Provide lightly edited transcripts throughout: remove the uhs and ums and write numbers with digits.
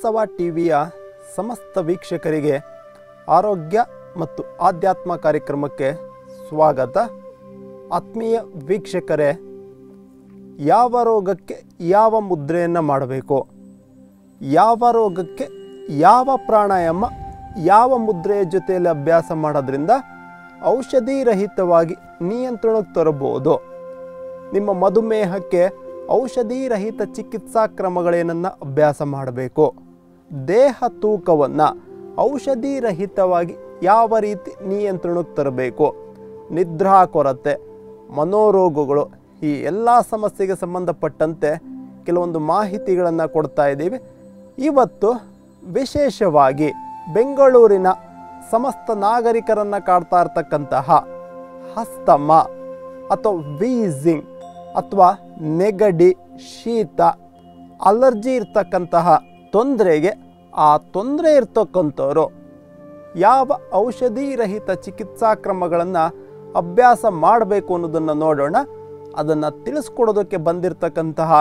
ಬಸವ ಟಿವಿಯ ಸಮಸ್ತ ವೀಕ್ಷಕರಿಗೆ ಆರೋಗ್ಯ ಮತ್ತು ಆಧ್ಯಾತ್ಮ ಕಾರ್ಯಕ್ರಮಕ್ಕೆ ಸ್ವಾಗತ. ಆತ್ಮೀಯ ವೀಕ್ಷಕರೇ, ಯಾವ ರೋಗಕ್ಕೆ ಯಾವ ಮುದ್ರೆಯನ್ನು ಮಾಡಬೇಕು, ಯಾವ ರೋಗಕ್ಕೆ ಯಾವ ಪ್ರಾಣಾಯಾಮ ಯಾವ ಮುದ್ರೆಯ ಜೊತೆಯಲ್ಲಿ ಅಭ್ಯಾಸ ಮಾಡೋದ್ರಿಂದ ಔಷಧಿ ರಹಿತವಾಗಿ ನಿಯಂತ್ರಣಕ್ಕೆ ತರಬಹುದು, ನಿಮ್ಮ ಮಧುಮೇಹಕ್ಕೆ ಔಷಧಿ ರಹಿತ ಚಿಕಿತ್ಸಾ ಕ್ರಮಗಳೇನನ್ನು ಅಭ್ಯಾಸ ಮಾಡಬೇಕು, ದೇಹ ತೂಕವನ್ನು ಔಷಧಿ ರಹಿತವಾಗಿ ಯಾವ ರೀತಿ ನಿಯಂತ್ರಣಕ್ಕೆ ತರಬೇಕು, ನಿದ್ರಾ ಕೊರತೆ, ಮನೋರೋಗಗಳು, ಈ ಎಲ್ಲ ಸಮಸ್ಯೆಗೆ ಸಂಬಂಧಪಟ್ಟಂತೆ ಕೆಲವೊಂದು ಮಾಹಿತಿಗಳನ್ನು ಕೊಡ್ತಾ ಇದ್ದೀವಿ. ಇವತ್ತು ವಿಶೇಷವಾಗಿ ಬೆಂಗಳೂರಿನ ಸಮಸ್ತ ನಾಗರಿಕರನ್ನು ಕಾಡ್ತಾ ಇರ್ತಕ್ಕಂತಹ ಅಸ್ತಮ ಅಥವಾ ವೀಸಿಂಗ್ ಅಥವಾ ನೆಗಡಿ, ಶೀತ, ಅಲರ್ಜಿ ಇರ್ತಕ್ಕಂತಹ ತೊಂದರೆಗೆ ಆ ತೊಂದರೆ ಇರ್ತಕ್ಕಂಥವರು ಯಾವ ಔಷಧಿ ರಹಿತ ಚಿಕಿತ್ಸಾ ಕ್ರಮಗಳನ್ನು ಅಭ್ಯಾಸ ಮಾಡಬೇಕು ಅನ್ನೋದನ್ನು ನೋಡೋಣ. ಅದನ್ನು ತಿಳಿಸ್ಕೊಡೋದಕ್ಕೆ ಬಂದಿರತಕ್ಕಂತಹ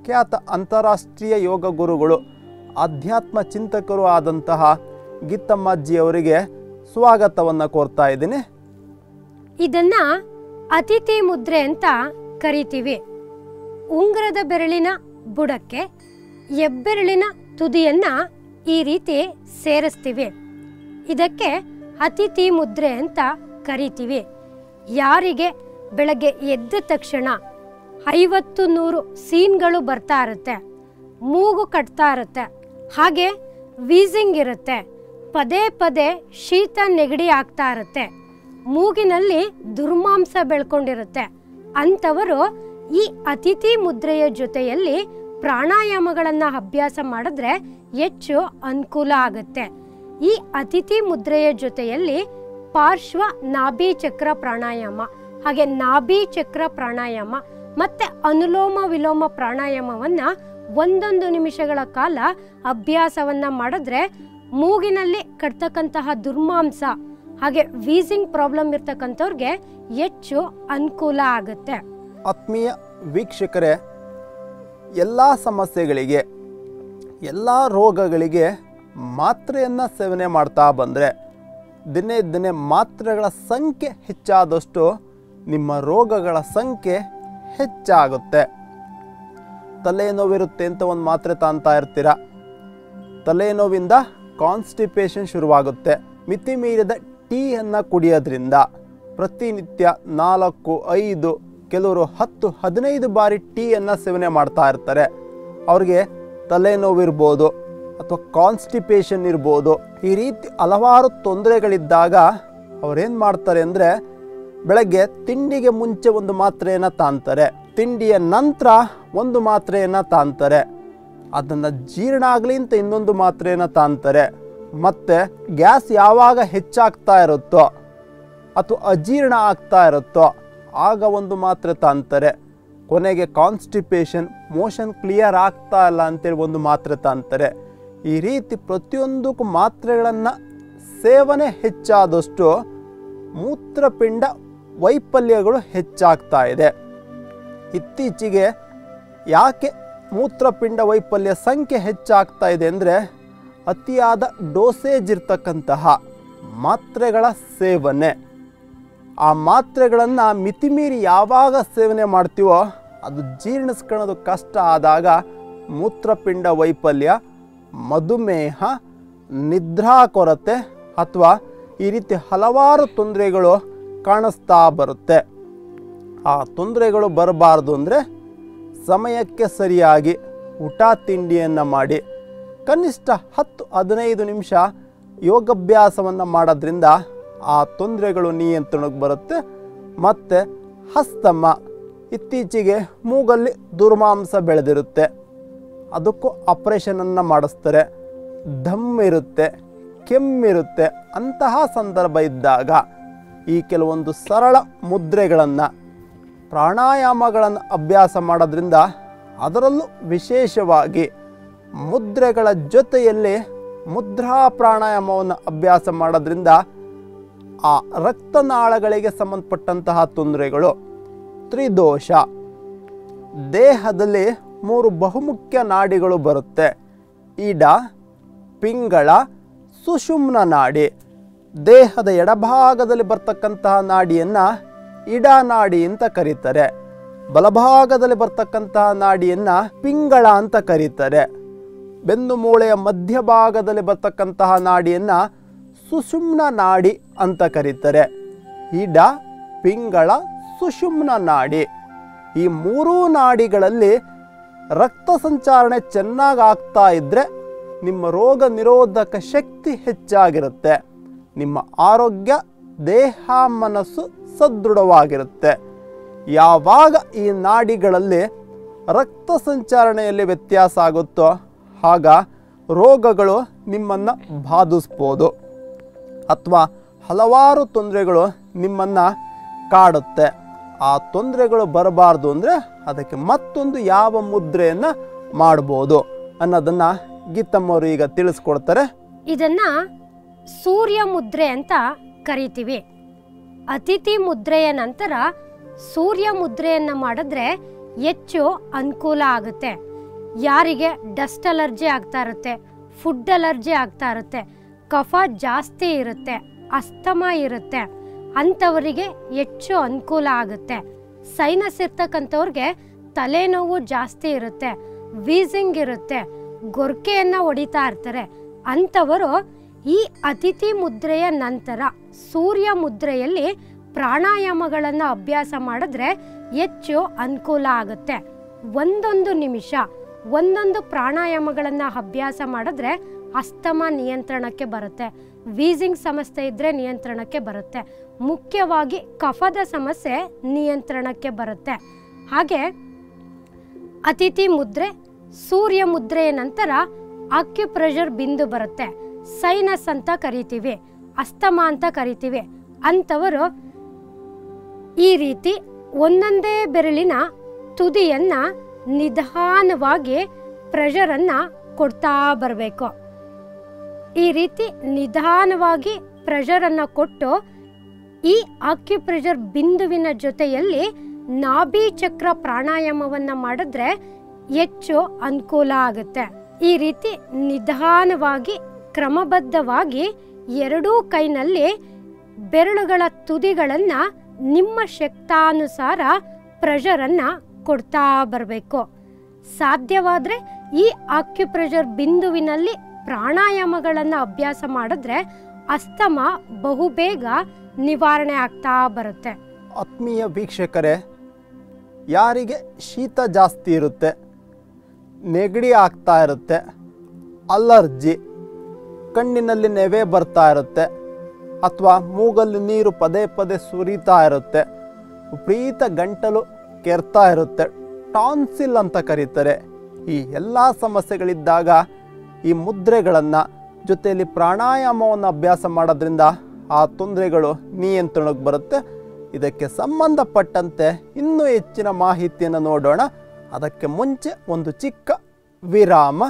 ಖ್ಯಾತ ಅಂತಾರಾಷ್ಟ್ರೀಯ ಯೋಗ ಗುರುಗಳು, ಆಧ್ಯಾತ್ಮ ಚಿಂತಕರು ಆದಂತಹ ಗೀತಮ್ಮಜ್ಜಿಯವರಿಗೆ ಸ್ವಾಗತವನ್ನು ಕೋರ್ತಾ ಇದ್ದೀನಿ. ಇದನ್ನ ಅತಿಥಿ ಮುದ್ರೆ ಅಂತ ಕರಿತೀವಿ. ಉಂಗುರದ ಬೆರಳಿನ ಬುಡಕ್ಕೆ ಹೆಬ್ಬೆರಳಿನ ತುದಿಯನ್ನ ಈ ರೀತಿ ಸೇರಿಸ್ತೀವಿ. ಇದಕ್ಕೆ ಅತಿಥಿ ಮುದ್ರೆ ಅಂತ ಕರಿತೀವಿ. ಯಾರಿಗೆ ಬೆಳಗ್ಗೆ ಎದ್ದ ತಕ್ಷಣ 50-100 ಸೀನ್ಗಳು ಬರ್ತಾ ಇರುತ್ತೆ, ಮೂಗು ಕಟ್ತಾ ಇರುತ್ತೆ, ಹಾಗೆ ವೀಸಿಂಗ್ ಇರುತ್ತೆ, ಪದೇ ಪದೇ ಶೀತ ನೆಗಡಿ ಆಗ್ತಾ ಇರುತ್ತೆ, ಮೂಗಿನಲ್ಲಿ ದುರ್ಮಾಂಸ ಬೆಳ್ಕೊಂಡಿರುತ್ತೆ, ಅಂಥವರು ಈ ಅತಿಥಿ ಮುದ್ರೆಯ ಜೊತೆಯಲ್ಲಿ ಪ್ರಾಣಾಯಾಮಗಳನ್ನು ಅಭ್ಯಾಸ ಮಾಡಿದ್ರೆ ಹೆಚ್ಚು ಅನುಕೂಲ ಆಗುತ್ತೆ. ಈ ಅತಿಥಿ ಮುದ್ರೆಯ ಜೊತೆಯಲ್ಲಿ ಪಾರ್ಶ್ವ ನಾಭಿ ಚಕ್ರ ಪ್ರಾಣಾಯಾಮ, ಹಾಗೆ ನಾಭಿ ಚಕ್ರ ಪ್ರಾಣಾಯಾಮ ಮತ್ತು ಅನುಲೋಮ ವಿಲೋಮ ಪ್ರಾಣಾಯಾಮವನ್ನು 1 ನಿಮಿಷಗಳ ಕಾಲ ಅಭ್ಯಾಸವನ್ನು ಮಾಡಿದ್ರೆ ಮೂಗಿನಲ್ಲಿ ಕಟ್ತಕ್ಕಂತಹ ದುರ್ಮಾಂಸ ಹಾಗೆ ವೀಸಿಂಗ್ ಪ್ರಾಬ್ಲಮ್ ಇರ್ತಕ್ಕಂಥವ್ರಿಗೆ ಹೆಚ್ಚು ಅನುಕೂಲ ಆಗುತ್ತೆ. ಆತ್ಮೀಯ ವೀಕ್ಷಕರೇ, ಎಲ್ಲ ಸಮಸ್ಯೆಗಳಿಗೆ, ಎಲ್ಲ ರೋಗಗಳಿಗೆ ಮಾತ್ರೆಯನ್ನು ಸೇವನೆ ಮಾಡ್ತಾ ಬಂದರೆ ದಿನೇ ದಿನೇ ಮಾತ್ರೆಗಳ ಸಂಖ್ಯೆ ಹೆಚ್ಚಾದಷ್ಟು ನಿಮ್ಮ ರೋಗಗಳ ಸಂಖ್ಯೆ ಹೆಚ್ಚಾಗುತ್ತೆ. ತಲೆನೋವಿರುತ್ತೆ ಅಂತ ಒಂದು ಮಾತ್ರೆ ತಾಂತಾ ಇರ್ತೀರ, ತಲೆನೋವಿಂದ ಕಾನ್ಸ್ಟಿಪೇಷನ್ ಶುರುವಾಗುತ್ತೆ. ಮಿತಿ ಮೀರಿದ ಟೀಯನ್ನು ಕುಡಿಯೋದ್ರಿಂದ ಪ್ರತಿನಿತ್ಯ 4-5 ಕೆಲವರು 10-15 ಬಾರಿ ಟೀಯನ್ನು ಸೇವನೆ ಮಾಡ್ತಾ ಇರ್ತಾರೆ. ಅವ್ರಿಗೆ ತಲೆನೋವಿರ್ಬೋದು ಅಥವಾ ಕಾನ್ಸ್ಟಿಪೇಷನ್ ಇರ್ಬೋದು. ಈ ರೀತಿ ಹಲವಾರು ತೊಂದರೆಗಳಿದ್ದಾಗ ಅವ್ರೇನು ಮಾಡ್ತಾರೆ ಅಂದರೆ ಬೆಳಗ್ಗೆ ತಿಂಡಿಗೆ ಮುಂಚೆ ಒಂದು ಮಾತ್ರೆಯನ್ನು ತಾಂತಾರೆ, ತಿಂಡಿಯ ನಂತರ ಒಂದು ಮಾತ್ರೆಯನ್ನು ತಾಂತಾರೆ, ಅದನ್ನು ಜೀರ್ಣ ಆಗಲಿ ಅಂತ ಇನ್ನೊಂದು ಮಾತ್ರೆಯನ್ನು ತಾಂತಾರೆ, ಮತ್ತು ಗ್ಯಾಸ್ ಯಾವಾಗ ಹೆಚ್ಚಾಗ್ತಾ ಇರುತ್ತೋ ಅಥವಾ ಅಜೀರ್ಣ ಆಗ್ತಾ ಇರುತ್ತೋ ಆಗ ಒಂದು ಮಾತ್ರೆ ತಾಂತಾರೆ, ಕೊನೆಗೆ ಕಾನ್ಸ್ಟಿಪೇಷನ್, ಮೋಷನ್ ಕ್ಲಿಯರ್ ಆಗ್ತಾ ಇಲ್ಲ ಅಂತೇಳಿ ಒಂದು ಮಾತ್ರೆ ತಾಂತಾರೆ. ಈ ರೀತಿ ಪ್ರತಿಯೊಂದಕ್ಕೂ ಮಾತ್ರೆಗಳನ್ನು ಸೇವನೆ ಹೆಚ್ಚಾದಷ್ಟು ಮೂತ್ರಪಿಂಡ ವೈಫಲ್ಯಗಳು ಹೆಚ್ಚಾಗ್ತಾ ಇದೆ. ಇತ್ತೀಚೆಗೆ ಯಾಕೆ ಮೂತ್ರಪಿಂಡ ವೈಫಲ್ಯ ಸಂಖ್ಯೆ ಹೆಚ್ಚಾಗ್ತಾ ಇದೆ ಅಂದರೆ ಅತಿಯಾದ ಡೋಸೇಜ್ ಇರ್ತಕ್ಕಂತಹ ಮಾತ್ರೆಗಳ ಸೇವನೆ. ಆ ಮಾತ್ರೆಗಳನ್ನು ಮಿತಿಮೀರಿ ಯಾವಾಗ ಸೇವನೆ ಮಾಡ್ತೀವೋ ಅದು ಜೀರ್ಣಿಸ್ಕೊಳ್ಳೋದು ಕಷ್ಟ ಆದಾಗ ಮೂತ್ರಪಿಂಡ ವೈಫಲ್ಯ, ಮಧುಮೇಹ, ನಿದ್ರಾ ಕೊರತೆ ಅಥವಾ ಈ ರೀತಿ ಹಲವಾರು ತೊಂದರೆಗಳು ಕಾಣಿಸ್ತಾ ಬರುತ್ತೆ. ಆ ತೊಂದರೆಗಳು ಬರಬಾರ್ದು ಅಂದರೆ ಸಮಯಕ್ಕೆ ಸರಿಯಾಗಿ ಊಟ ತಿಂಡಿಯನ್ನು ಮಾಡಿ ಕನಿಷ್ಠ 10-15 ನಿಮಿಷ ಯೋಗಾಭ್ಯಾಸವನ್ನು ಮಾಡೋದ್ರಿಂದ ಆ ತೊಂದರೆಗಳು ನಿಯಂತ್ರಣಕ್ಕೆ ಬರುತ್ತೆ. ಮತ್ತು ಅಸ್ತಮ, ಇತ್ತೀಚೆಗೆ ಮೂಗಲ್ಲಿ ದುರ್ಮಾಂಸ ಬೆಳೆದಿರುತ್ತೆ, ಅದಕ್ಕೂ ಆಪರೇಷನನ್ನು ಮಾಡಿಸ್ತಾರೆ, ದಮ್ ಇರುತ್ತೆ, ಕೆಮ್ಮಿರುತ್ತೆ. ಅಂತಹ ಸಂದರ್ಭ ಇದ್ದಾಗ ಈ ಕೆಲವೊಂದು ಸರಳ ಮುದ್ರೆಗಳನ್ನು, ಪ್ರಾಣಾಯಾಮಗಳನ್ನು ಅಭ್ಯಾಸ ಮಾಡೋದ್ರಿಂದ, ಅದರಲ್ಲೂ ವಿಶೇಷವಾಗಿ ಮುದ್ರೆಗಳ ಜೊತೆಯಲ್ಲಿ ಮುದ್ರಾ ಪ್ರಾಣಾಯಾಮವನ್ನು ಅಭ್ಯಾಸ ಮಾಡೋದ್ರಿಂದ ಆ ರಕ್ತನಾಳಗಳಿಗೆ ಸಂಬಂಧಪಟ್ಟಂತಹ ತೊಂದರೆಗಳು, ತ್ರಿದೋಷ, ದೇಹದಲ್ಲಿ 3 ಬಹುಮುಖ್ಯ ನಾಡಿಗಳು ಬರುತ್ತೆ. ಈಡ, ಪಿಂಗಳ ಸುಷುಮ್ನ ನಾಡಿ. ದೇಹದ ಎಡಭಾಗದಲ್ಲಿ ಬರ್ತಕ್ಕಂತಹ ನಾಡಿಯನ್ನು ಇಡನಾಡಿ ಅಂತ ಕರೀತಾರೆ. ಬಲಭಾಗದಲ್ಲಿ ಬರ್ತಕ್ಕಂತಹ ನಾಡಿಯನ್ನು ಪಿಂಗಳ ಅಂತ ಕರೀತಾರೆ. ಬೆನ್ನು ಮೂಳೆಯ ಮಧ್ಯಭಾಗದಲ್ಲಿ ಬರ್ತಕ್ಕಂತಹ ನಾಡಿಯನ್ನು ಸುಷುಮ್ನ ನಾಡಿ ಅಂತ ಕರೀತಾರೆ. ಇಡ, ಪಿಂಗಳ, ಸುಷುಮ್ನ ನಾಡಿ. ಈ ಮೂರೂ ನಾಡಿಗಳಲ್ಲಿ ರಕ್ತ ಸಂಚಾರಣೆ ಚೆನ್ನಾಗಿ ಆಗ್ತಾ ಇದ್ದರೆ ನಿಮ್ಮ ರೋಗ ನಿರೋಧಕ ಶಕ್ತಿ ಹೆಚ್ಚಾಗಿರುತ್ತೆ. ನಿಮ್ಮ ಆರೋಗ್ಯ, ದೇಹ, ಮನಸ್ಸು ಸದೃಢವಾಗಿರುತ್ತೆ. ಯಾವಾಗ ಈ ನಾಡಿಗಳಲ್ಲಿ ರಕ್ತ ಸಂಚಾರಣೆಯಲ್ಲಿ ವ್ಯತ್ಯಾಸ ಆಗುತ್ತೋ ಆಗ ರೋಗಗಳು ನಿಮ್ಮನ್ನು ಬಾಧಿಸ್ಬೋದು ಅಥವಾ ಹಲವಾರು ತೊಂದರೆಗಳು ನಿಮ್ಮನ್ನು ಕಾಡುತ್ತೆ. ಆ ತೊಂದರೆಗಳು ಬರಬಾರ್ದು ಅಂದರೆ ಅದಕ್ಕೆ ಮತ್ತೊಂದು ಯಾವ ಮುದ್ರೆಯನ್ನು ಮಾಡ್ಬೋದು ಅನ್ನೋದನ್ನು ಗೀತಮ್ಮವರು ಈಗ ತಿಳಿಸ್ಕೊಡ್ತಾರೆ. ಇದನ್ನ ಸೂರ್ಯ ಮುದ್ರೆ ಅಂತ ಕರಿತೀವಿ. ಅತಿಥಿ ಮುದ್ರೆಯ ನಂತರ ಸೂರ್ಯ ಮುದ್ರೆಯನ್ನು ಮಾಡಿದ್ರೆ ಹೆಚ್ಚು ಅನುಕೂಲ ಆಗುತ್ತೆ. ಯಾರಿಗೆ ಡಸ್ಟ್ ಅಲರ್ಜಿ ಆಗ್ತಾ ಇರುತ್ತೆ, ಫುಡ್ ಅಲರ್ಜಿ ಆಗ್ತಾ ಇರುತ್ತೆ, ಕಫ ಜಾಸ್ತಿ ಇರುತ್ತೆ, ಅಸ್ತಮಾ ಇರುತ್ತೆ, ಅಂಥವರಿಗೆ ಹೆಚ್ಚು ಅನುಕೂಲ ಆಗುತ್ತೆ. ಸೈನಸ್ ಇರ್ತಕ್ಕಂಥವ್ರಿಗೆ ತಲೆನೋವು ಜಾಸ್ತಿ ಇರುತ್ತೆ, ವೀಸಿಂಗ್ ಇರುತ್ತೆ, ಗೊರ್ಕೆಯನ್ನು ಹೊಡಿತಾ ಇರ್ತಾರೆ. ಅಂಥವರು ಈ ಅತಿಥಿ ಮುದ್ರೆಯ ನಂತರ ಸೂರ್ಯ ಮುದ್ರೆಯಲ್ಲಿ ಪ್ರಾಣಾಯಾಮಗಳನ್ನು ಅಭ್ಯಾಸ ಮಾಡಿದ್ರೆ ಹೆಚ್ಚು ಅನುಕೂಲ ಆಗುತ್ತೆ. ಒಂದೊಂದು ನಿಮಿಷ ಒಂದೊಂದು ಪ್ರಾಣಾಯಾಮಗಳನ್ನು ಅಭ್ಯಾಸ ಮಾಡಿದ್ರೆ ಅಸ್ತಮಾ ನಿಯಂತ್ರಣಕ್ಕೆ ಬರುತ್ತೆ, ವೀಸಿಂಗ್ ಸಮಸ್ಯೆ ಇದ್ದರೆ ನಿಯಂತ್ರಣಕ್ಕೆ ಬರುತ್ತೆ, ಮುಖ್ಯವಾಗಿ ಕಫದ ಸಮಸ್ಯೆ ನಿಯಂತ್ರಣಕ್ಕೆ ಬರುತ್ತೆ. ಹಾಗೆ ಅತಿಥಿ ಮುದ್ರೆ, ಸೂರ್ಯ ಮುದ್ರೆಯ ನಂತರ ಆಕ್ಯುಪ್ರೆಷರ್ ಬಿಂದು ಬರುತ್ತೆ. ಸೈನಸ್ ಅಂತ ಕರಿತೀವಿ, ಅಸ್ತಮಾ ಅಂತ ಕರಿತೀವಿ. ಅಂಥವರು ಈ ರೀತಿ ಒಂದೊಂದೇ ಬೆರಳಿನ ತುದಿಯನ್ನು ನಿಧಾನವಾಗಿ ಪ್ರೆಷರನ್ನು ಕೊಡ್ತಾ ಬರಬೇಕು. ಈ ರೀತಿ ನಿಧಾನವಾಗಿ ಪ್ರೆಷರನ್ನು ಕೊಟ್ಟು ಈ ಆಕ್ಯುಪ್ರೆಷರ್ ಬಿಂದುವಿನ ಜೊತೆಯಲ್ಲಿ ನಾಭಿ ಚಕ್ರ ಪ್ರಾಣಾಯಾಮವನ್ನು ಮಾಡಿದ್ರೆ ಹೆಚ್ಚು ಅನುಕೂಲ ಆಗುತ್ತೆ. ಈ ರೀತಿ ನಿಧಾನವಾಗಿ ಕ್ರಮಬದ್ಧವಾಗಿ ಎರಡೂ ಕೈನಲ್ಲಿ ಬೆರಳುಗಳ ತುದಿಗಳನ್ನು ನಿಮ್ಮ ಶಕ್ತಾನುಸಾರ ಪ್ರೆಷರನ್ನು ಕೊಡ್ತಾ ಬರಬೇಕು. ಸಾಧ್ಯವಾದರೆ ಈ ಆಕ್ಯುಪ್ರೆಷರ್ ಬಿಂದುವಿನಲ್ಲಿ ಪ್ರಾಣಾಯಾಮಗಳನ್ನು ಅಭ್ಯಾಸ ಮಾಡಿದ್ರೆ ಅಸ್ತಮಾ ಬಹುಬೇಗ ನಿವಾರಣೆ ಆಗ್ತಾ ಬರುತ್ತೆ. ಆತ್ಮೀಯ ವೀಕ್ಷಕರೇ, ಯಾರಿಗೆ ಶೀತ ಜಾಸ್ತಿ ಇರುತ್ತೆ, ನೆಗಡಿ ಆಗ್ತಾ ಇರುತ್ತೆ, ಅಲರ್ಜಿ, ಕಣ್ಣಿನಲ್ಲಿ ನೆವೆ ಬರ್ತಾ ಇರುತ್ತೆ, ಅಥವಾ ಮೂಗಲ್ಲಿ ನೀರು ಪದೇ ಪದೇ ಸುರಿತಾ ಇರುತ್ತೆ, ವಿಪರೀತ ಗಂಟಲು ಕೆರ್ತಾ ಇರುತ್ತೆ, ಟಾನ್ಸಿಲ್ ಅಂತ ಕರೀತಾರೆ. ಈ ಎಲ್ಲ ಸಮಸ್ಯೆಗಳಿದ್ದಾಗ ಈ ಮುದ್ರೆಗಳನ್ನು ಜೊತೆಯಲ್ಲಿ ಪ್ರಾಣಾಯಾಮವನ್ನು ಅಭ್ಯಾಸ ಮಾಡೋದ್ರಿಂದ ಆ ತೊಂದರೆಗಳು ನಿಯಂತ್ರಣಕ್ಕೆ ಬರುತ್ತೆ. ಇದಕ್ಕೆ ಸಂಬಂಧಪಟ್ಟಂತೆ ಇನ್ನೂ ಹೆಚ್ಚಿನ ಮಾಹಿತಿಯನ್ನು ನೋಡೋಣ. ಅದಕ್ಕೆ ಮುಂಚೆ ಒಂದು ಚಿಕ್ಕ ವಿರಾಮ.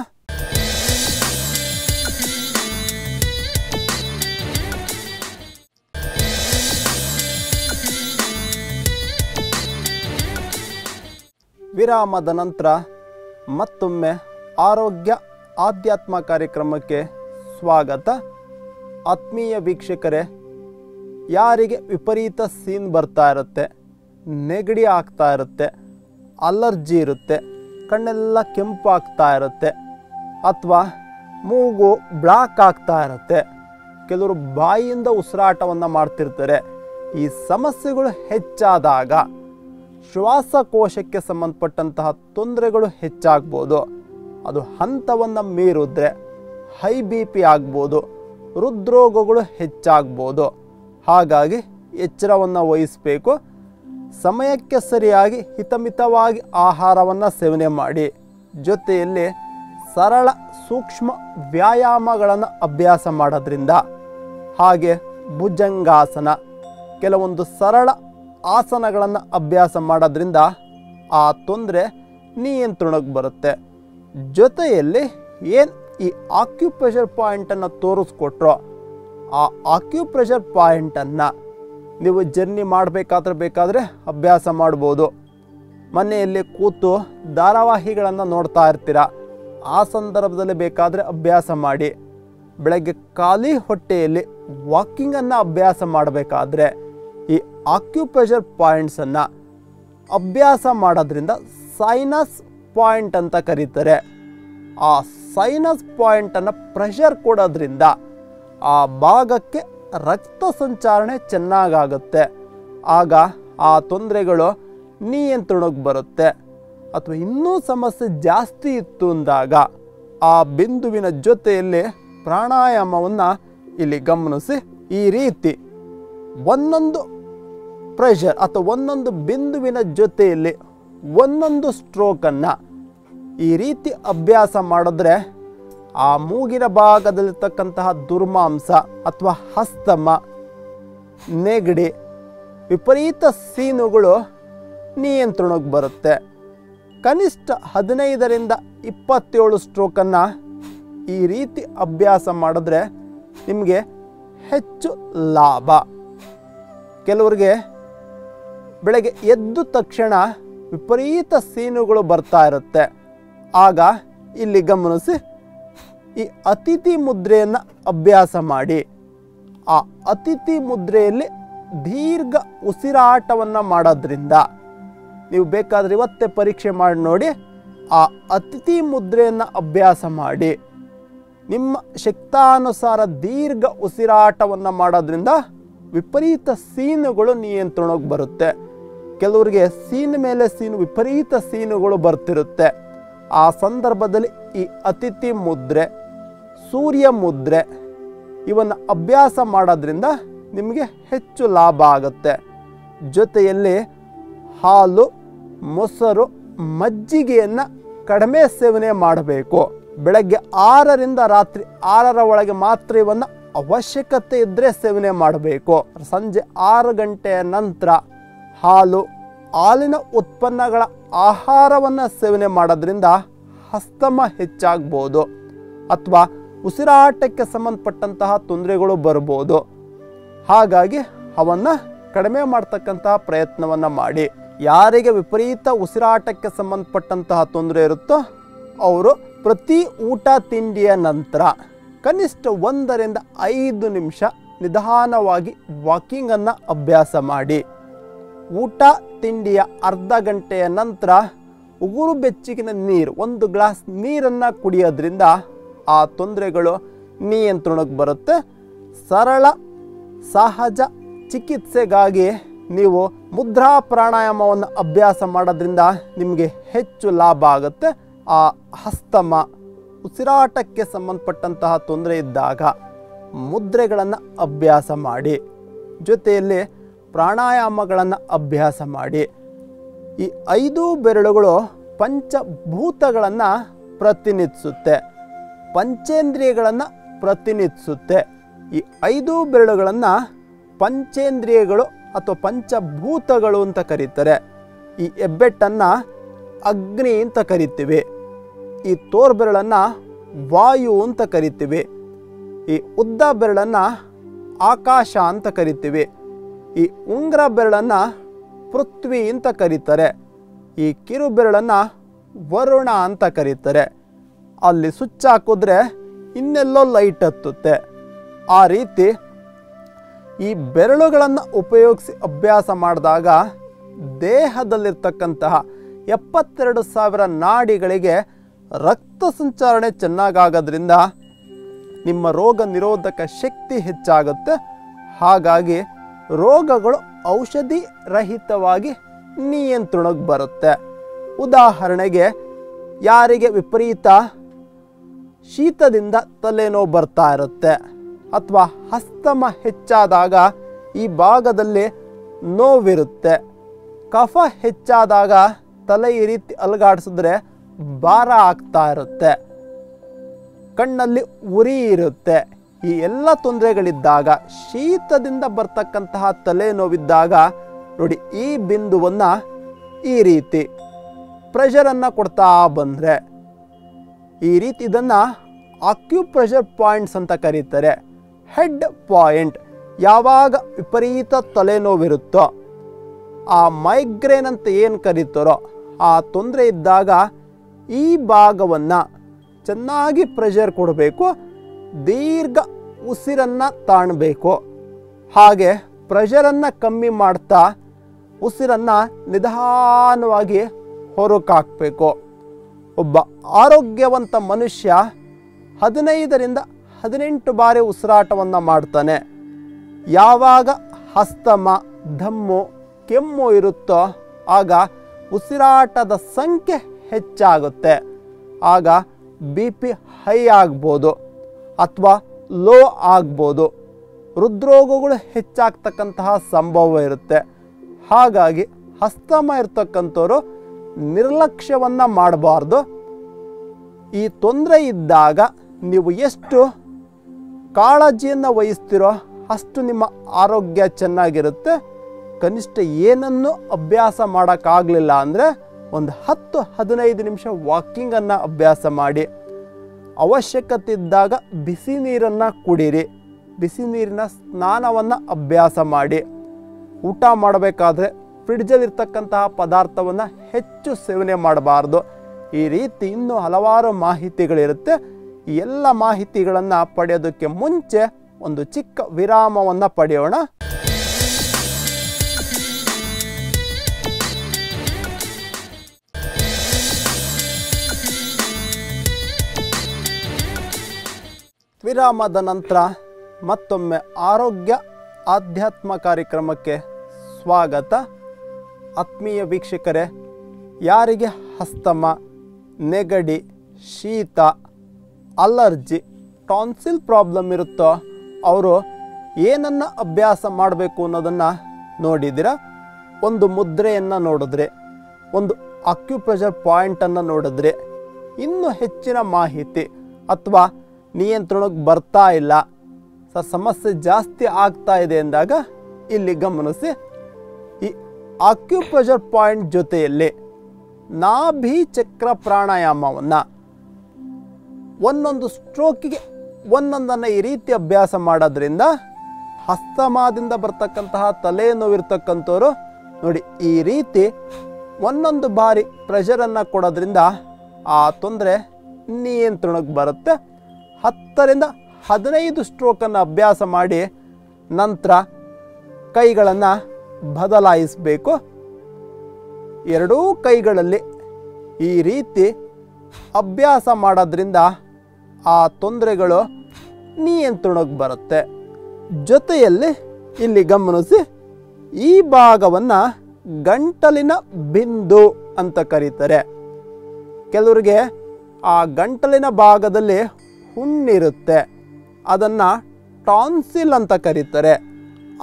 ವಿರಾಮದ ನಂತರ ಮತ್ತೊಮ್ಮೆ ಆರೋಗ್ಯ ಆಧ್ಯಾತ್ಮ ಕಾರ್ಯಕ್ರಮಕ್ಕೆ ಸ್ವಾಗತ. ಆತ್ಮೀಯ ವೀಕ್ಷಕರೇ, ಯಾರಿಗೆ ವಿಪರೀತ ಸೀನ್ ಬರ್ತಾ ಇರುತ್ತೆ, ನೆಗಡಿ ಆಗ್ತಾ ಇರುತ್ತೆ, ಅಲರ್ಜಿ ಇರುತ್ತೆ, ಕಣ್ಣೆಲ್ಲ ಕೆಂಪು ಆಗ್ತಾ ಇರುತ್ತೆ, ಅಥವಾ ಮೂಗು ಬ್ಲಾಕ್ ಆಗ್ತಾ ಇರುತ್ತೆ, ಕೆಲವರು ಬಾಯಿಯಿಂದ ಉಸಿರಾಟವನ್ನು ಮಾಡ್ತಿರ್ತಾರೆ, ಈ ಸಮಸ್ಯೆಗಳು ಹೆಚ್ಚಾದಾಗ ಶ್ವಾಸಕೋಶಕ್ಕೆ ಸಂಬಂಧಪಟ್ಟಂತಹ ತೊಂದರೆಗಳು ಹೆಚ್ಚಾಗ್ಬೋದು. ಅದು ಹಂತವನ್ನು ಮೀರಿದ್ರೆ ಹೈ ಬಿ ಪಿ ಆಗ್ಬೋದು, ಹೃದ್ರೋಗಗಳು ಹೆಚ್ಚಾಗ್ಬೋದು. ಹಾಗಾಗಿ ಎಚ್ಚರವನ್ನು ವಹಿಸಬೇಕು. ಸಮಯಕ್ಕೆ ಸರಿಯಾಗಿ ಹಿತಮಿತವಾಗಿ ಆಹಾರವನ್ನು ಸೇವನೆ ಮಾಡಿ, ಜೊತೆಯಲ್ಲಿ ಸರಳ ಸೂಕ್ಷ್ಮ ವ್ಯಾಯಾಮಗಳನ್ನು ಅಭ್ಯಾಸ ಮಾಡೋದ್ರಿಂದ, ಹಾಗೆ ಭುಜಂಗಾಸನ, ಕೆಲವೊಂದು ಸರಳ ಆಸನಗಳನ್ನು ಅಭ್ಯಾಸ ಮಾಡೋದ್ರಿಂದ ಆ ತೊಂದರೆ ನಿಯಂತ್ರಣಕ್ಕೆ ಬರುತ್ತೆ. ಜೊತೆಯಲ್ಲಿ ಏನು ಈ ಆಕ್ಯುಪ್ರೆಷರ್ ಪಾಯಿಂಟನ್ನು ತೋರಿಸ್ಕೊಟ್ರೋ ಆ ಆಕ್ಯುಪ್ರೆಷರ್ ಪಾಯಿಂಟನ್ನು ನೀವು ಜರ್ನಿ ಬೇಕಾದರೆ ಅಭ್ಯಾಸ ಮಾಡ್ಬೋದು. ಮನೆಯಲ್ಲಿ ಕೂತು ಧಾರಾವಾಹಿಗಳನ್ನು ನೋಡ್ತಾ ಇರ್ತೀರ, ಆ ಸಂದರ್ಭದಲ್ಲಿ ಬೇಕಾದರೆ ಅಭ್ಯಾಸ ಮಾಡಿ. ಬೆಳಗ್ಗೆ ಖಾಲಿ ಹೊಟ್ಟೆಯಲ್ಲಿ ವಾಕಿಂಗನ್ನು ಅಭ್ಯಾಸ ಮಾಡಬೇಕಾದ್ರೆ ಈ ಆಕ್ಯುಪ್ರೆಷರ್ ಪಾಯಿಂಟ್ಸನ್ನು ಅಭ್ಯಾಸ ಮಾಡೋದ್ರಿಂದ ಸೈನಸ್ ಪಾಯಿಂಟ್ ಅಂತ ಕರೀತಾರೆ. ಆ ಸೈನಸ್ ಪಾಯಿಂಟನ್ನು ಪ್ರೆಷರ್ ಕೊಡೋದ್ರಿಂದ ಆ ಭಾಗಕ್ಕೆ ರಕ್ತ ಸಂಚಾರಣೆ ಚೆನ್ನಾಗಾಗುತ್ತೆ. ಆಗ ಆ ತೊಂದರೆಗಳು ನಿಯಂತ್ರಣಕ್ಕೆ ಬರುತ್ತೆ. ಅಥವಾ ಇನ್ನೂ ಸಮಸ್ಯೆ ಜಾಸ್ತಿ ಇತ್ತು ಅಂದಾಗ ಆ ಬಿಂದುವಿನ ಜೊತೆಯಲ್ಲಿ ಪ್ರಾಣಾಯಾಮವನ್ನು ಇಲ್ಲಿ ಗಮನಿಸಿ, ಈ ರೀತಿ ಒಂದೊಂದು ಪ್ರೆಷರ್ ಅಥವಾ ಒಂದೊಂದು ಬಿಂದುವಿನ ಜೊತೆಯಲ್ಲಿ ಒಂದೊಂದು ಸ್ಟ್ರೋಕನ್ನು ಈ ರೀತಿ ಅಭ್ಯಾಸ ಮಾಡಿದ್ರೆ ಆ ಮೂಗಿನ ಭಾಗದಲ್ಲಿರ್ತಕ್ಕಂತಹ ದುರ್ಮಾಂಸ ಅಥವಾ ಹಸ್ತಮ, ನೆಗಡಿ, ವಿಪರೀತ ಸೀನುಗಳು ನಿಯಂತ್ರಣಕ್ಕೆ ಬರುತ್ತೆ. ಕನಿಷ್ಠ 15ರಿಂದ 27 ಸ್ಟ್ರೋಕನ್ನು ಈ ರೀತಿ ಅಭ್ಯಾಸ ಮಾಡಿದ್ರೆ ನಿಮಗೆ ಹೆಚ್ಚು ಲಾಭ. ಕೆಲವರಿಗೆ ಬೆಳಗ್ಗೆ ಎದ್ದ ತಕ್ಷಣ ವಿಪರೀತ ಸೀನುಗಳು ಬರ್ತಾ ಇರುತ್ತೆ. ಆಗ ಇಲ್ಲಿ ಗಮನಿಸಿ, ಈ ಅತಿಥಿ ಮುದ್ರೆಯನ್ನು ಅಭ್ಯಾಸ ಮಾಡಿ. ಆ ಅತಿಥಿ ಮುದ್ರೆಯಲ್ಲಿ ದೀರ್ಘ ಉಸಿರಾಟವನ್ನು ಮಾಡೋದ್ರಿಂದ, ನೀವು ಬೇಕಾದರೆ ಇವತ್ತೇ ಪರೀಕ್ಷೆ ಮಾಡಿ ನೋಡಿ, ಆ ಅತಿಥಿ ಮುದ್ರೆಯನ್ನು ಅಭ್ಯಾಸ ಮಾಡಿ ನಿಮ್ಮ ಶಕ್ತಾನುಸಾರ ದೀರ್ಘ ಉಸಿರಾಟವನ್ನು ಮಾಡೋದ್ರಿಂದ ವಿಪರೀತ ಸೀನುಗಳು ನಿಯಂತ್ರಣಕ್ಕೆ ಬರುತ್ತೆ. ಕೆಲವರಿಗೆ ಸೀನು ಮೇಲೆ ಸೀನು, ವಿಪರೀತ ಸೀನುಗಳು ಬರ್ತಿರುತ್ತೆ. ಆ ಸಂದರ್ಭದಲ್ಲಿ ಈ ಅತಿಥಿ ಮುದ್ರೆ, ಸೂರ್ಯ ಮುದ್ರೆ ಇವನ್ನು ಅಭ್ಯಾಸ ಮಾಡೋದ್ರಿಂದ ನಿಮಗೆ ಹೆಚ್ಚು ಲಾಭ ಆಗುತ್ತೆ. ಜೊತೆಯಲ್ಲಿ ಹಾಲು, ಮೊಸರು, ಮಜ್ಜಿಗೆಯನ್ನು ಕಡಿಮೆ ಸೇವನೆ ಮಾಡಬೇಕು. ಬೆಳಗ್ಗೆ 6ರಿಂದ ರಾತ್ರಿ 6ರ ಒಳಗೆ ಮಾತ್ರ ಇವನ್ನು ಅವಶ್ಯಕತೆ ಇದ್ದರೆ ಸೇವನೆ ಮಾಡಬೇಕು. ಸಂಜೆ 6 ಗಂಟೆಯ ನಂತರ ಹಾಲು, ಹಾಲಿನ ಉತ್ಪನ್ನಗಳ ಆಹಾರವನ್ನು ಸೇವನೆ ಮಾಡೋದ್ರಿಂದ ಹಸ್ತಮ ಹೆಚ್ಚಾಗ್ಬೋದು ಅಥವಾ ಉಸಿರಾಟಕ್ಕೆ ಸಂಬಂಧಪಟ್ಟಂತಹ ತೊಂದರೆಗಳು ಬರ್ಬೋದು. ಹಾಗಾಗಿ ಅವನ್ನು ಕಡಿಮೆ ಮಾಡ್ತಕ್ಕಂತಹ ಪ್ರಯತ್ನವನ್ನು ಮಾಡಿ. ಯಾರಿಗೆ ವಿಪರೀತ ಉಸಿರಾಟಕ್ಕೆ ಸಂಬಂಧಪಟ್ಟಂತಹ ತೊಂದರೆ ಇರುತ್ತೋ ಅವರು ಪ್ರತಿ ಊಟ ತಿಂಡಿಯ ನಂತರ ಕನಿಷ್ಠ 1ರಿಂದ 5 ನಿಮಿಷ ನಿಧಾನವಾಗಿ ವಾಕಿಂಗನ್ನು ಅಭ್ಯಾಸ ಮಾಡಿ. ಊಟ ತಿಂಡಿಯ ಅರ್ಧ ಗಂಟೆಯ ನಂತರ ಉಗುರು ಬೆಚ್ಚಗಿನ ನೀರು, 1 ಗ್ಲಾಸ್ ನೀರನ್ನು ಕುಡಿಯೋದ್ರಿಂದ ಆ ತೊಂದರೆಗಳು ನಿಯಂತ್ರಣಕ್ಕೆ ಬರುತ್ತೆ. ಸರಳ ಸಹಜ ಚಿಕಿತ್ಸೆಗಾಗಿ ನೀವು ಮುದ್ರಾ ಪ್ರಾಣಾಯಾಮವನ್ನು ಅಭ್ಯಾಸ ಮಾಡೋದ್ರಿಂದ ನಿಮಗೆ ಹೆಚ್ಚು ಲಾಭ ಆಗುತ್ತೆ. ಆ ಹಸ್ತಮ, ಉಸಿರಾಟಕ್ಕೆ ಸಂಬಂಧಪಟ್ಟಂತಹ ತೊಂದರೆ ಇದ್ದಾಗ ಮುದ್ರೆಗಳನ್ನು ಅಭ್ಯಾಸ ಮಾಡಿ. ಜೊತೆಯಲ್ಲಿ ಪ್ರಾಣಾಯಾಮಗಳನ್ನು ಅಭ್ಯಾಸ ಮಾಡಿ. ಈ 5 ಬೆರಳುಗಳು ಪಂಚಭೂತಗಳನ್ನು ಪ್ರತಿನಿಧಿಸುತ್ತೆ, ಪಂಚೇಂದ್ರಿಯಗಳನ್ನು ಪ್ರತಿನಿಧಿಸುತ್ತೆ. ಈ 5 ಬೆರಳುಗಳನ್ನು ಪಂಚೇಂದ್ರಿಯಗಳು ಅಥವಾ ಪಂಚಭೂತಗಳು ಅಂತ ಕರೀತಾರೆ. ಈ ಹೆಬ್ಬೆಟ್ಟನ್ನು ಅಗ್ನಿ ಅಂತ ಕರಿತೀವಿ. ಈ ತೋರ್ಬೆರಳನ್ನು ವಾಯು ಅಂತ ಕರಿತೀವಿ. ಈ ಉದ್ದ ಬೆರಳನ್ನು ಆಕಾಶ ಅಂತ ಕರಿತೀವಿ. ಈ ಉಂಗುರ ಬೆರಳನ್ನು ಪೃಥ್ವಿ ಅಂತ ಕರೀತಾರೆ. ಈ ಕಿರು ಬೆರಳನ್ನು ವರುಣ ಅಂತ ಕರೀತಾರೆ. ಅಲ್ಲಿ ಸ್ವಿಚ್ ಹಾಕಿದ್ರೆ ಇನ್ನೆಲ್ಲೋ ಲೈಟ್ ಹತ್ತುತ್ತೆ. ಆ ರೀತಿ ಈ ಬೆರಳುಗಳನ್ನು ಉಪಯೋಗಿಸಿ ಅಭ್ಯಾಸ ಮಾಡಿದಾಗ ದೇಹದಲ್ಲಿರ್ತಕ್ಕಂತಹ 72,000 ನಾಡಿಗಳಿಗೆ ರಕ್ತ ಸಂಚಾರಣೆ ಚೆನ್ನಾಗಾಗೋದ್ರಿಂದ ನಿಮ್ಮ ರೋಗ ನಿರೋಧಕ ಶಕ್ತಿ ಹೆಚ್ಚಾಗುತ್ತೆ. ಹಾಗಾಗಿ ರೋಗಗಳು ಔಷಧಿ ರಹಿತವಾಗಿ ನಿಯಂತ್ರಣಕ್ಕೆ ಬರುತ್ತೆ. ಉದಾಹರಣೆಗೆ, ಯಾರಿಗೆ ವಿಪರೀತ ಶೀತದಿಂದ ತಲೆನೋವು ಬರ್ತಾ ಇರುತ್ತೆ ಅಥವಾ ಹಸ್ತಮ ಹೆಚ್ಚಾದಾಗ ಈ ಭಾಗದಲ್ಲಿ ನೋವಿರುತ್ತೆ, ಕಫ ಹೆಚ್ಚಾದಾಗ ತಲೆ ಈ ರೀತಿ ಅಲುಗಾಡಿಸಿದ್ರೆ ಭಾರ ಆಗ್ತಾ ಇರುತ್ತೆ, ಕಣ್ಣಲ್ಲಿ ಉರಿ ಇರುತ್ತೆ, ಈ ಎಲ್ಲ ತೊಂದರೆಗಳಿದ್ದಾಗ, ಶೀತದಿಂದ ಬರ್ತಕ್ಕಂತಹ ತಲೆನೋವಿದ್ದಾಗ ನೋಡಿ, ಈ ಬಿಂದುವನ್ನು ಈ ರೀತಿ ಪ್ರೆಷರನ್ನು ಕೊಡ್ತಾ ಬಂದರೆ ಈ ರೀತಿ ಇದನ್ನು ಆಕ್ಯುಪ್ರೆಷರ್ ಪಾಯಿಂಟ್ಸ್ ಅಂತ ಕರೀತಾರೆ. Head point. ಯಾವಾಗ ವಿಪರೀತ ತಲೆನೋವಿರುತ್ತೋ, ಆ ಮೈಗ್ರೇನ್ ಅಂತ ಏನು ಕರೀತಾರೋ ಆ ತೊಂದರೆ ಇದ್ದಾಗ ಈ ಭಾಗವನ್ನು ಚೆನ್ನಾಗಿ ಪ್ರೆಷರ್ ಕೊಡಬೇಕು. ದೀರ್ಘ ಉಸಿರನ್ನು ತಾಣಬೇಕು. ಹಾಗೆ ಪ್ರೆಷರನ್ನು ಕಮ್ಮಿ ಮಾಡ್ತಾ ಉಸಿರನ್ನು ನಿಧಾನವಾಗಿ ಹೊರಕಾಕಬೇಕು. ಒಬ್ಬ ಆರೋಗ್ಯವಂತ ಮನುಷ್ಯ 15ರಿಂದ 18 ಬಾರಿ ಉಸಿರಾಟವನ್ನು ಮಾಡ್ತಾನೆ. ಯಾವಾಗ ಅಸ್ತಮ, ದಮ್ಮು, ಕೆಮ್ಮು ಇರುತ್ತೋ ಆಗ ಉಸಿರಾಟದ ಸಂಖ್ಯೆ ಹೆಚ್ಚಾಗುತ್ತೆ. ಆಗ BP ಹೈ ಆಗ್ಬೋದು ಅಥವಾ ಲೋ ಆಗ್ಬೋದು. ಹೃದ್ರೋಗಗಳು ಹೆಚ್ಚಾಗ್ತಕ್ಕಂತಹ ಸಂಭವ ಇರುತ್ತೆ. ಹಾಗಾಗಿ ಅಸ್ತಮ ಇರ್ತಕ್ಕಂಥವ್ರು ನಿರ್ಲಕ್ಷ್ಯವನ್ನು ಮಾಡಬಾರ್ದು. ಈ ತೊಂದರೆ ಇದ್ದಾಗ ನೀವು ಎಷ್ಟು ಕಾಳಜಿಯನ್ನು ವಹಿಸ್ತೀರೋ ಅಷ್ಟು ನಿಮ್ಮ ಆರೋಗ್ಯ ಚೆನ್ನಾಗಿರುತ್ತೆ. ಕನಿಷ್ಠ ಏನನ್ನು ಅಭ್ಯಾಸ ಮಾಡೋಕ್ಕಾಗಲಿಲ್ಲ ಅಂದರೆ ಒಂದು 10-15 ನಿಮಿಷ ವಾಕಿಂಗನ್ನು ಅಭ್ಯಾಸ ಮಾಡಿ. ಅವಶ್ಯಕತೆ ಇದ್ದಾಗ ಬಿಸಿ ನೀರನ್ನು ಕುಡೀರಿ. ಬಿಸಿ ನೀರಿನ ಸ್ನಾನವನ್ನು ಅಭ್ಯಾಸ ಮಾಡಿ. ಊಟ ಮಾಡಬೇಕಾದ್ರೆ ಫ್ರಿಡ್ಜಲ್ಲಿರ್ತಕ್ಕಂತಹ ಪದಾರ್ಥವನ್ನು ಹೆಚ್ಚು ಸೇವನೆ ಮಾಡಬಾರ್ದು. ಈ ರೀತಿ ಇನ್ನೂ ಹಲವಾರು ಮಾಹಿತಿಗಳಿರುತ್ತೆ. ಈ ಎಲ್ಲ ಮಾಹಿತಿಗಳನ್ನು ಪಡೆಯೋದಕ್ಕೆ ಮುಂಚೆ ಒಂದು ಚಿಕ್ಕ ವಿರಾಮವನ್ನು ಪಡೆಯೋಣ. ವಿರಾಮದ ನಂತರ ಮತ್ತೊಮ್ಮೆ ಆರೋಗ್ಯ ಆಧ್ಯಾತ್ಮ ಕಾರ್ಯಕ್ರಮಕ್ಕೆ ಸ್ವಾಗತ. ಆತ್ಮೀಯ ವೀಕ್ಷಕರೇ, ಯಾರಿಗೆ ಅಸ್ತಮ, ನೆಗಡಿ, ಶೀತ, ಅಲರ್ಜಿ, ಟಾನ್ಸಿಲ್ ಪ್ರಾಬ್ಲಮ್ ಇರುತ್ತೋ ಅವರು ಏನನ್ನು ಅಭ್ಯಾಸ ಮಾಡಬೇಕು ಅನ್ನೋದನ್ನು ನೋಡಿದ್ದೀರಾ. ಒಂದು ಮುದ್ರೆಯನ್ನು ನೋಡಿದ್ರೆ, ಒಂದು ಅಕ್ಯುಪ್ರೆಷರ್ ಪಾಯಿಂಟನ್ನು ನೋಡಿದ್ರೆ, ಇನ್ನೂ ಹೆಚ್ಚಿನ ಮಾಹಿತಿ ಅಥವಾ ನಿಯಂತ್ರಣಕ್ಕೆ ಬರ್ತಾ ಇಲ್ಲ, ಸಮಸ್ಯೆ ಜಾಸ್ತಿ ಆಗ್ತಾ ಇದೆ ಎಂದಾಗ ಇಲ್ಲಿ ಗಮನಿಸಿ. ಈ ಅಕ್ಯುಪ್ರೆಷರ್ ಪಾಯಿಂಟ್ ಜೊತೆಯಲ್ಲಿ ನಾಭಿ ಚಕ್ರ ಪ್ರಾಣಾಯಾಮವನ್ನು ಒಂದೊಂದು ಸ್ಟ್ರೋಕಿಗೆ ಒಂದೊಂದನ್ನು ಈ ರೀತಿ ಅಭ್ಯಾಸ ಮಾಡೋದ್ರಿಂದ ಅಸ್ತಮಾದಿಂದ ಬರ್ತಕ್ಕಂತಹ ತಲೆನೋವಿರ್ತಕ್ಕಂಥವ್ರು ನೋಡಿ ಈ ರೀತಿ ಒಂದೊಂದು ಬಾರಿ ಪ್ರೆಷರನ್ನು ಕೊಡೋದ್ರಿಂದ ಆ ತೊಂದರೆ ನಿಯಂತ್ರಣಕ್ಕೆ ಬರುತ್ತೆ. 10ರಿಂದ 15 ಸ್ಟ್ರೋಕನ್ನು ಅಭ್ಯಾಸ ಮಾಡಿ ನಂತರ ಕೈಗಳನ್ನು ಬದಲಾಯಿಸಬೇಕು. ಎರಡೂ ಕೈಗಳಲ್ಲಿ ಈ ರೀತಿ ಅಭ್ಯಾಸ ಮಾಡೋದ್ರಿಂದ ಆ ತೊಂದರೆಗಳು ನಿಯಂತ್ರಣಕ್ಕೆ ಬರುತ್ತೆ. ಜೊತೆಯಲ್ಲಿ ಇಲ್ಲಿ ಗಮನಿಸಿ, ಈ ಭಾಗವನ್ನು ಗಂಟಲಿನ ಬಿಂದು ಅಂತ ಕರೀತಾರೆ. ಕೆಲವರಿಗೆ ಆ ಗಂಟಲಿನ ಭಾಗದಲ್ಲಿ ಹುಣ್ಣಿರುತ್ತೆ, ಅದನ್ನು ಟಾನ್ಸಿಲ್ ಅಂತ ಕರೀತಾರೆ.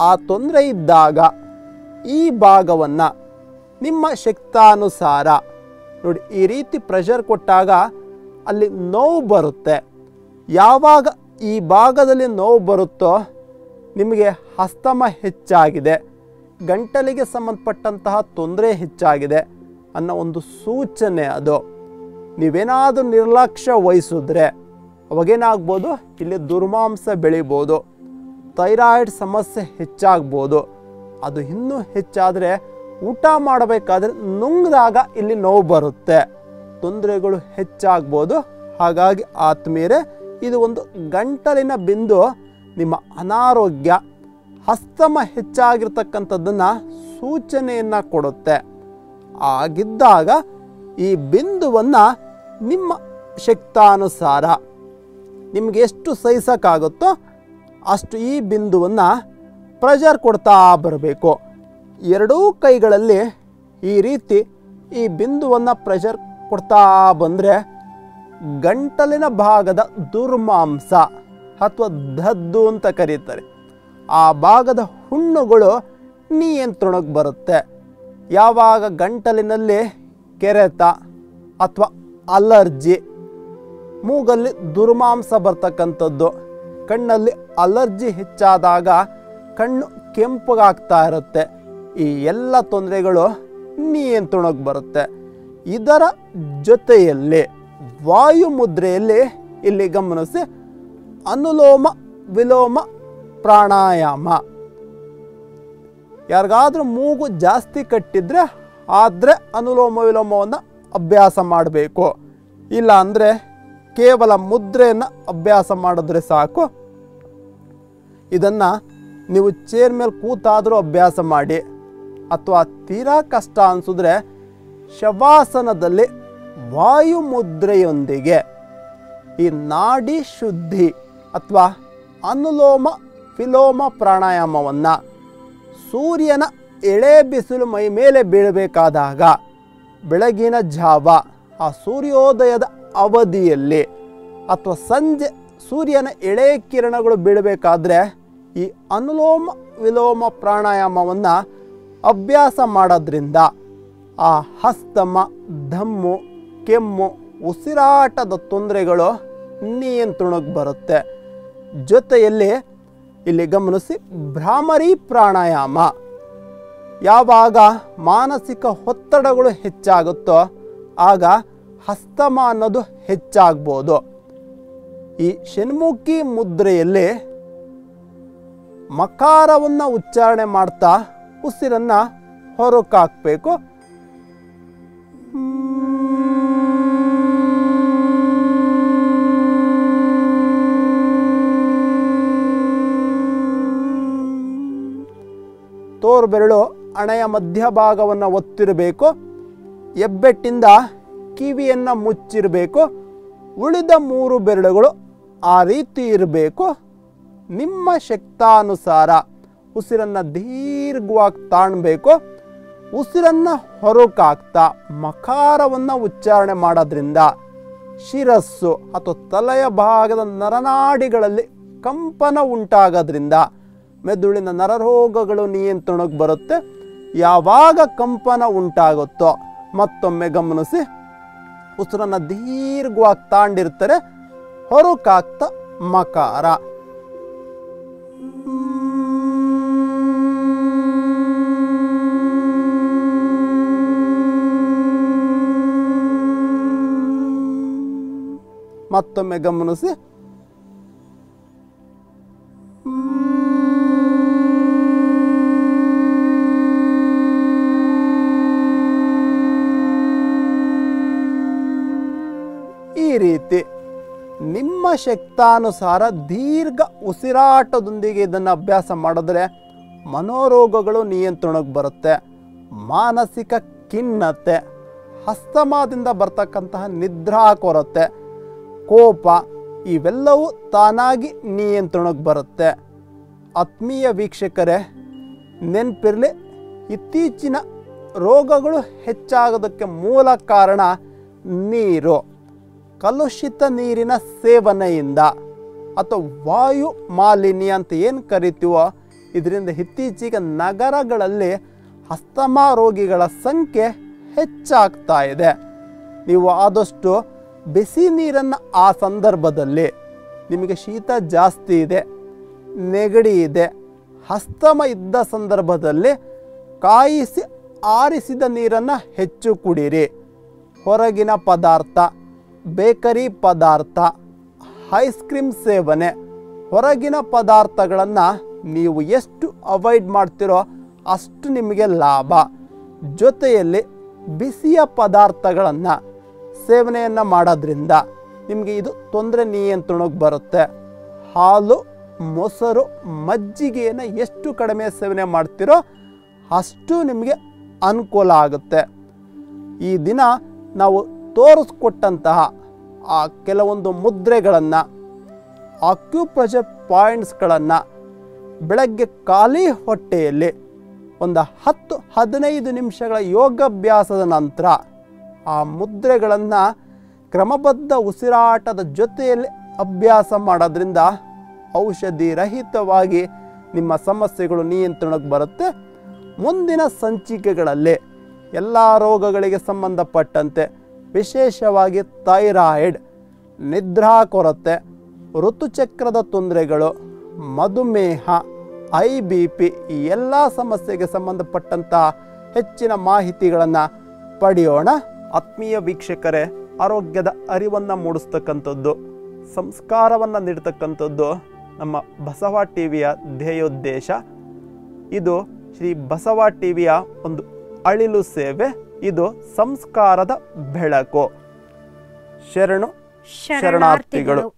ಆ ತೊಂದರೆ ಇದ್ದಾಗ ಈ ಭಾಗವನ್ನು ನಿಮ್ಮ ಶಕ್ತಾನುಸಾರ ನೋಡಿ ಈ ರೀತಿ ಪ್ರೆಷರ್ ಕೊಟ್ಟಾಗ ಅಲ್ಲಿ ನೋವು ಬರುತ್ತೆ. ಯಾವಾಗ ಈ ಭಾಗದಲ್ಲಿ ನೋವು ಬರುತ್ತೋ ನಿಮಗೆ ಅಸ್ತಮ ಹೆಚ್ಚಾಗಿದೆ, ಗಂಟಲಿಗೆ ಸಂಬಂಧಪಟ್ಟಂತಹ ತೊಂದರೆ ಹೆಚ್ಚಾಗಿದೆ ಅನ್ನೋ ಒಂದು ಸೂಚನೆ ಅದು. ನೀವೇನಾದರೂ ನಿರ್ಲಕ್ಷ್ಯ ವಹಿಸಿದ್ರೆ ಅವಾಗೇನಾಗ್ಬೋದು, ಇಲ್ಲಿ ದುರ್ಮಾಂಸ ಬೆಳಿಬೋದು, ಥೈರಾಯ್ಡ್ ಸಮಸ್ಯೆ ಹೆಚ್ಚಾಗ್ಬೋದು. ಅದು ಇನ್ನೂ ಹೆಚ್ಚಾದರೆ ಊಟ ಮಾಡಬೇಕಾದ್ರೆ ನುಂಗಿದಾಗ ಇಲ್ಲಿ ನೋವು ಬರುತ್ತೆ, ತೊಂದರೆಗಳು ಹೆಚ್ಚಾಗ್ಬೋದು. ಹಾಗಾಗಿ ಆತ್ಮೀಯರೇ, ಇದು ಒಂದು ಗಂಟಲಿನ ಬಿಂದು ನಿಮ್ಮ ಅನಾರೋಗ್ಯ, ಅಸ್ತಮ ಹೆಚ್ಚಾಗಿರ್ತಕ್ಕಂಥದ್ದನ್ನು ಸೂಚನೆಯನ್ನು ಕೊಡುತ್ತೆ. ಆಗಿದ್ದಾಗ ಈ ಬಿಂದುವನ್ನು ನಿಮ್ಮ ಶಕ್ತಾನುಸಾರ ನಿಮಗೆ ಎಷ್ಟು ಸಹಿಸೋಕ್ಕಾಗುತ್ತೋ ಅಷ್ಟು ಈ ಬಿಂದುವನ್ನು ಪ್ರೆಷರ್ ಕೊಡ್ತಾ ಬರಬೇಕು. ಎರಡೂ ಕೈಗಳಲ್ಲಿ ಈ ರೀತಿ ಈ ಬಿಂದುವನ್ನು ಪ್ರೆಷರ್ ಕೊಡ್ತಾ ಬಂದರೆ ಗಂಟಲಿನ ಭಾಗದ ದುರ್ಮಾಂಸ ಅಥವಾ ದದ್ದು ಅಂತ ಕರೀತಾರೆ, ಆ ಭಾಗದ ಹುಣ್ಣುಗಳು ನಿಯಂತ್ರಣಕ್ಕೆ ಬರುತ್ತೆ. ಯಾವಾಗ ಗಂಟಲಿನಲ್ಲಿ ಕೆರೆತ ಅಥವಾ ಅಲರ್ಜಿ, ಮೂಗಲ್ಲಿ ದುರ್ಮಾಂಸ ಬರ್ತಕ್ಕಂಥದ್ದು, ಕಣ್ಣಲ್ಲಿ ಅಲರ್ಜಿ ಹೆಚ್ಚಾದಾಗ ಕಣ್ಣು ಕೆಂಪಗಾಗ್ತಾ ಇರುತ್ತೆ, ಈ ಎಲ್ಲ ತೊಂದರೆಗಳು ನಿಯಂತ್ರಣಕ್ಕೆ ಬರುತ್ತೆ. ಇದರ ಜೊತೆಯಲ್ಲಿ ವಾಯು ಮುದ್ರೆಯಲ್ಲಿ ಇಲ್ಲಿ ಗಮನಿಸಿ ಅನುಲೋಮ ವಿಲೋಮ ಪ್ರಾಣಾಯಾಮ. ಯಾರಿಗಾದ್ರೂ ಮೂಗು ಜಾಸ್ತಿ ಕಟ್ಟಿದ್ರೆ ಆದರೆ ಅನುಲೋಮ ವಿಲೋಮವನ್ನು ಅಭ್ಯಾಸ ಮಾಡಬೇಕು. ಇಲ್ಲ ಅಂದರೆ ಕೇವಲ ಮುದ್ರೆಯನ್ನು ಅಭ್ಯಾಸ ಮಾಡಿದ್ರೆ ಸಾಕು. ಇದನ್ನು ನೀವು ಚೇರ್ ಮೇಲೆ ಕೂತಾದರೂ ಅಭ್ಯಾಸ ಮಾಡಿ, ಅಥವಾ ತೀರಾ ಕಷ್ಟ ಅನಿಸಿದ್ರೆ ಶವಾಸನದಲ್ಲಿ ವಾಯು ಮುದ್ರೆಯೊಂದಿಗೆ ಈ ನಾಡಿ ಶುದ್ಧಿ ಅಥವಾ ಅನುಲೋಮ ವಿಲೋಮ ಪ್ರಾಣಾಯಾಮವನ್ನು ಸೂರ್ಯನ ಎಳೆ ಬಿಸಿಲು ಮೈ ಮೇಲೆ ಬೀಳಬೇಕಾದಾಗ ಬೆಳಗಿನ ಜಾವ ಆ ಸೂರ್ಯೋದಯದ ಅವಧಿಯಲ್ಲಿ ಅಥವಾ ಸಂಜೆ ಸೂರ್ಯನ ಎಳೆ ಕಿರಣಗಳು ಬೀಳಬೇಕಾದ್ರೆ ಈ ಅನುಲೋಮ ವಿಲೋಮ ಪ್ರಾಣಾಯಾಮವನ್ನು ಅಭ್ಯಾಸ ಮಾಡೋದ್ರಿಂದ ಆ ಹಸ್ತಮ, ದಮ್ಮು, ಕೆಮ್ಮು, ಉಸಿರಾಟದ ತೊಂದರೆಗಳು ನಿಯಂತ್ರಣಕ್ಕೆ ಬರುತ್ತೆ. ಜೊತೆಯಲ್ಲಿ ಇಲ್ಲಿ ಗಮನಿಸಿ, ಭ್ರಾಮರಿ ಪ್ರಾಣಾಯಾಮ ಯಾವಾಗ ಮಾನಸಿಕ ಒತ್ತಡಗಳು ಹೆಚ್ಚಾಗುತ್ತೋ ಆಗ ಹಸ್ತಮ ಅನ್ನೋದು ಹೆಚ್ಚಾಗ್ಬೋದು. ಈ ಷಣ್ಮುಖಿ ಮುದ್ರೆಯಲ್ಲಿ ಮಕಾರವನ್ನು ಉಚ್ಚಾರಣೆ ಮಾಡ್ತಾ ಉಸಿರನ್ನು ಹೊರಕಾಕಬೇಕು. ತೋರ್ಬೆರಳು ಹಣೆಯ ಮಧ್ಯಭಾಗವನ್ನು ಒತ್ತಿರಬೇಕು. ಹೆಬ್ಬೆಟ್ಟಿಂದ ಕಿವಿಯನ್ನು ಮುಚ್ಚಿರಬೇಕು. ಉಳಿದ 3 ಬೆರಳುಗಳು ಆ ರೀತಿ ಇರಬೇಕು. ನಿಮ್ಮ ಶಕ್ತಾನುಸಾರ ಉಸಿರನ್ನು ದೀರ್ಘವಾಗಿ ತಾಣಬೇಕು. ಉಸಿರನ್ನು ಹೊರಕಾಕ್ತಾ ಮಕಾರವನ್ನು ಉಚ್ಚಾರಣೆ ಮಾಡೋದ್ರಿಂದ ಶಿರಸ್ಸು ಅಥವಾ ತಲೆಯ ಭಾಗದ ನರನಾಡಿಗಳಲ್ಲಿ ಕಂಪನ ಉಂಟಾಗೋದ್ರಿಂದ ಮೆದುಳಿನ ನರರೋಗಗಳು ನಿಯಂತ್ರಣಕ್ಕೆ ಬರುತ್ತೆ. ಯಾವಾಗ ಕಂಪನ ಉಂಟಾಗುತ್ತೋ ಮತ್ತೊಮ್ಮೆ ಗಮನಿಸಿ, ಉಸಿರನ್ನು ದೀರ್ಘವಾಗಿ ತಾಂಡಿರ್ತಾರೆ, ಹೊರಕಾಕ್ತಾ ಮಕಾರ. ಮತ್ತೊಮ್ಮೆ ಗಮನಿಸಿ, ಈ ರೀತಿ ನಿಮ್ಮ ಶಕ್ತಾನುಸಾರ ದೀರ್ಘ ಉಸಿರಾಟದೊಂದಿಗೆ ಇದನ್ನು ಅಭ್ಯಾಸ ಮಾಡಿದ್ರೆ ಮನೋರೋಗಗಳು ನಿಯಂತ್ರಣಕ್ಕೆ ಬರುತ್ತೆ. ಮಾನಸಿಕ ಖಿನ್ನತೆ, ಹಸ್ತಮದಿಂದ ಬರ್ತಕ್ಕಂತಹ ನಿದ್ರಾ ಕೊರತೆ, ಕೋಪ ಇವೆಲ್ಲವೂ ತಾನಾಗಿ ನಿಯಂತ್ರಣಕ್ಕೆ ಬರುತ್ತೆ. ಆತ್ಮೀಯ ವೀಕ್ಷಕರೇ, ನೆನಪಿರಲಿ, ಇತ್ತೀಚಿನ ರೋಗಗಳು ಹೆಚ್ಚಾಗೋದಕ್ಕೆ ಮೂಲ ಕಾರಣ ನೀರು. ಕಲುಷಿತ ನೀರಿನ ಸೇವನೆಯಿಂದ ಅಥವಾ ವಾಯು ಮಾಲಿನ್ಯ ಅಂತ ಏನು ಕರಿತೀವೋ ಇದರಿಂದ ಇತ್ತೀಚೆಗೆ ನಗರಗಳಲ್ಲಿ ಅಸ್ತಮಾ ರೋಗಿಗಳ ಸಂಖ್ಯೆ ಹೆಚ್ಚಾಗ್ತಾ ಇದೆ. ನೀವು ಆದಷ್ಟು ಬಿಸಿ ನೀರನ್ನು ಆ ಸಂದರ್ಭದಲ್ಲಿ, ನಿಮಗೆ ಶೀತ ಜಾಸ್ತಿ ಇದೆ, ನೆಗಡಿ ಇದೆ, ಅಸ್ತಮ ಇದ್ದ ಸಂದರ್ಭದಲ್ಲಿ ಕಾಯಿಸಿ ಆರಿಸಿದ ನೀರನ್ನು ಹೆಚ್ಚು ಕುಡೀರಿ. ಹೊರಗಿನ ಪದಾರ್ಥ, ಬೇಕರಿ ಪದಾರ್ಥ, ಐಸ್ ಕ್ರೀಮ್ ಸೇವನೆ, ಹೊರಗಿನ ಪದಾರ್ಥಗಳನ್ನು ನೀವು ಎಷ್ಟು ಅವಾಯ್ಡ್ ಮಾಡ್ತೀರೋ ಅಷ್ಟು ನಿಮಗೆ ಲಾಭ. ಜೊತೆಯಲ್ಲಿ ಬಿಸಿಯ ಪದಾರ್ಥಗಳನ್ನು ಸೇವನೆಯನ್ನು ಮಾಡೋದ್ರಿಂದ ನಿಮಗೆ ಇದು ತೊಂದರೆ ನಿಯಂತ್ರಣಕ್ಕೆ ಬರುತ್ತೆ. ಹಾಲು, ಮೊಸರು, ಮಜ್ಜಿಗೆಯನ್ನು ಎಷ್ಟು ಕಡಿಮೆ ಸೇವನೆ ಮಾಡ್ತೀರೋ ಅಷ್ಟು ನಿಮಗೆ ಅನುಕೂಲ ಆಗುತ್ತೆ. ಈ ದಿನ ನಾವು ತೋರಿಸ್ಕೊಟ್ಟಂತಹ ಆ ಕೆಲವೊಂದು ಮುದ್ರೆಗಳನ್ನು, ಆಕ್ಯುಪ್ರೆಷರ್ ಪಾಯಿಂಟ್ಸ್ಗಳನ್ನು ಬೆಳಗ್ಗೆ ಖಾಲಿ ಹೊಟ್ಟೆಯಲ್ಲಿ ಒಂದು 10-15 ನಿಮಿಷಗಳ ಯೋಗಾಭ್ಯಾಸದ ನಂತರ ಆ ಮುದ್ರೆಗಳನ್ನು ಕ್ರಮಬದ್ಧ ಉಸಿರಾಟದ ಜೊತೆಯಲ್ಲಿ ಅಭ್ಯಾಸ ಮಾಡೋದ್ರಿಂದ ಔಷಧಿ ರಹಿತವಾಗಿ ನಿಮ್ಮ ಸಮಸ್ಯೆಗಳು ನಿಯಂತ್ರಣಕ್ಕೆ ಬರುತ್ತೆ. ಮುಂದಿನ ಸಂಚಿಕೆಗಳಲ್ಲಿ ಎಲ್ಲ ರೋಗಗಳಿಗೆ ಸಂಬಂಧಪಟ್ಟಂತೆ, ವಿಶೇಷವಾಗಿ ಥೈರಾಯ್ಡ್, ನಿದ್ರಾ ಕೊರತೆ, ಋತುಚಕ್ರದ ತೊಂದರೆಗಳು, ಮಧುಮೇಹ, IBP ಈ ಎಲ್ಲ ಸಮಸ್ಯೆಗೆ ಸಂಬಂಧಪಟ್ಟಂತಹ ಹೆಚ್ಚಿನ ಮಾಹಿತಿಗಳನ್ನು ಪಡೆಯೋಣ. ಆತ್ಮೀಯ ವೀಕ್ಷಕರೇ, ಆರೋಗ್ಯದ ಅರಿವನ್ನು ಮೂಡಿಸ್ತಕ್ಕಂಥದ್ದು, ಸಂಸ್ಕಾರವನ್ನು ನೀಡ್ತಕ್ಕಂಥದ್ದು ನಮ್ಮ ಬಸವ ಟಿವಿಯ ಧ್ಯೇಯೋದ್ದೇಶ. ಇದು ಶ್ರೀ ಬಸವ ಟಿವಿಯ ಒಂದು ಅಳಿಲು ಸೇವೆ. ಇದು ಸಂಸ್ಕಾರದ ಬೆಳಕು. ಶರಣು ಶರಣಾರ್ಥಿಗಳು.